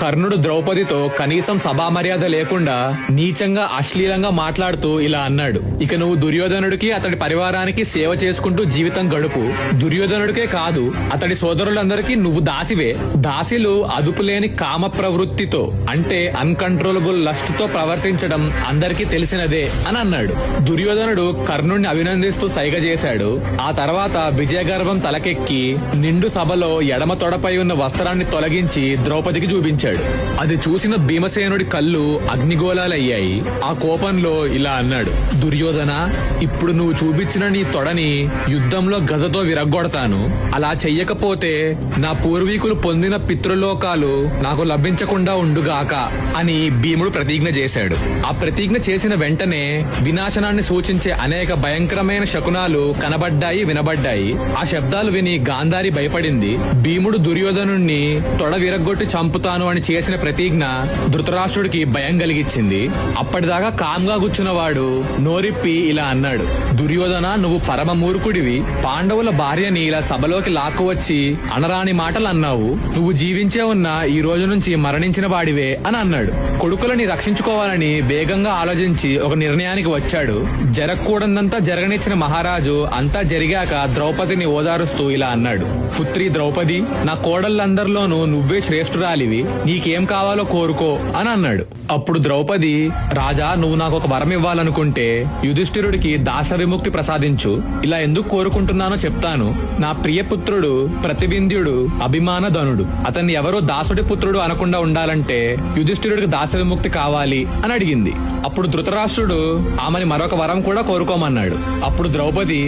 కర్ణుడు ద్రౌపదితో కనీసం సభా మర్యాద లేకుండా నీచంగా అశ్లీలంగా మాట్లాడుతూ ఇలా అన్నాడు. ఇక నువ్వు దుర్యోధనుడికి అతడి పరివారానికి సేవ చేసుకుంటూ జీవితం గడుపు. దుర్యోధనుడికే కాదు అతడి సోదరులందరికీ నువ్వు దాసివే. దాసిలు అదుపులేని కామ ప్రవృత్తితో అంటే అన్కంట్రోలబుల్ లస్ట్ తో ప్రవర్తించడం అందరికీ తెలిసినదే అని అన్నాడు. దుర్యోధనుడు కర్ణుడిని అభినందిస్తూ సైగ చేశాడు. ఆ తర్వాత విజయగర్వం తలకెక్కి నిండు సభలో ఎడమ తొడపై ఉన్న వస్త్రాన్ని తొలగించి ద్రౌపదికి చూపించాడు. అది చూసిన భీమసేనుడి కళ్ళు అగ్నిగోళాలయ్యాయి. ఆ కోపంలో ఇలా అన్నాడు, దుర్యోధన, ఇప్పుడు నువ్వు చూపించిన నీ తొడని యుద్ధంలో గదతో విరగ్గొడతాను. అలా చెయ్యకపోతే నా పూర్వీకులు పొందిన పితృలోకాలు నాకు లభించకుండా ఉండుగాక అని భీముడు ప్రతిజ్ఞ చేశాడు. ఆ ప్రతిజ్ఞ చేసిన వెంటనే వినాశనాన్ని సూచించే అనేక భయంకరమైన శకునాలు కనబడ్డాయి, వినబడ్డాయి. ఆ శబ్దాలు విని గాంధారి భయపడింది. భీముడు దుర్యోధనుణ్ణి తొడ విరగ్గొట్టి చంపుతాను అని చేసిన ప్రతిజ్ఞ ధృతరాష్ట్రుడికి భయం కలిగించింది. అప్పటిదాకా కామ్గా కూర్చున్నవాడు నోరిప్పి ఇలా అన్నాడు, దుర్యోధన, నువ్వు పరమ మూర్ఖుడివి. పాండవుల భార్యని ఇలా సభలోకి లాక్కువచ్చి అనరాని మాటలు అన్నావు. నువ్వు జీవించే ఉన్న ఈ రోజు నుంచి మరణించిన వాడివే అని అన్నాడు. కొడుకులని రక్షించుకోవాలని వేగంగా ఆలోచించి ఒక నిర్ణయానికి వచ్చాడు. జరగకూడదంతా జరగనిచ్చిన మహారాజు అంతా జరిగాక ద్రౌపదిని ఓదారుస్తూ ఇలా అన్నాడు, పుత్రి ద్రౌపది, నా కోడళ్ళందరిలోనూ నువ్వే శ్రేష్ఠురాలివి. నీకేం కావాలో కోరుకో అని అన్నాడు. అప్పుడు ద్రౌపది, రాజా, నువ్వు నాకు ఒక వరం ఇవ్వాలనుకుంటే యుధిష్ఠిరుడికి దాస విముక్తి ప్రసాదించు. ఇలా ఎందుకు కోరుకుంటున్నానో చెప్తాను. నా ప్రియపుత్రుడు ప్రతివింధ్యుడు అభిమానధనుడు. అతన్ని ఎవరో దాసుడి పుత్రుడు అనకుండా ఉండాలంటే యుధిష్ఠిరుడికి దాస విముక్తి కావాలి అని అడిగింది. అప్పుడు ధృతరాష్ట్రుడు ఆమెని మరొక వరం కూడా కోరుకోమన్నాడు. అప్పుడు ద్రౌపది,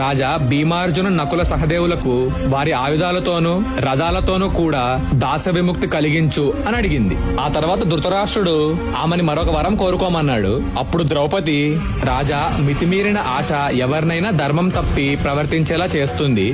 రాజా, భీమార్జున నకుల సహదేవులకు వారి ఆయుధాలతోనూ రథాలతోనూ కూడా దాస విముక్తి కలిగించు అని అడిగింది. ఆ తర్వాత ధృతరాష్ట్రుడు ఆమెని మరొక వరం కోరుకోమన్నాడు. అప్పుడు ద్రౌపది, రాజా, మితిమీరిన ఆశ ఎవరినైనా ధర్మం తప్పి ప్రవర్తించేలా చేస్తుంది.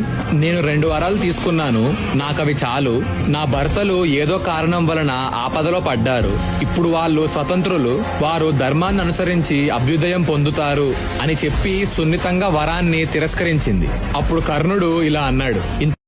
నేను 2 వరాలు తీసుకున్నాను, నాకవి చాలు. నా భర్తలు ఏదో కారణం వలన ఆపదలో పడ్డారు. ఇప్పుడు వాళ్ళు స్వతంత్రులు. వారు ధర్మాన్ని అనుసరించి అభ్యుదయం పొందుతారు అని చెప్పి సున్నితంగా వరాన్ని తిరస్కరించింది. అప్పుడు కర్ణుడు ఇలా అన్నాడు,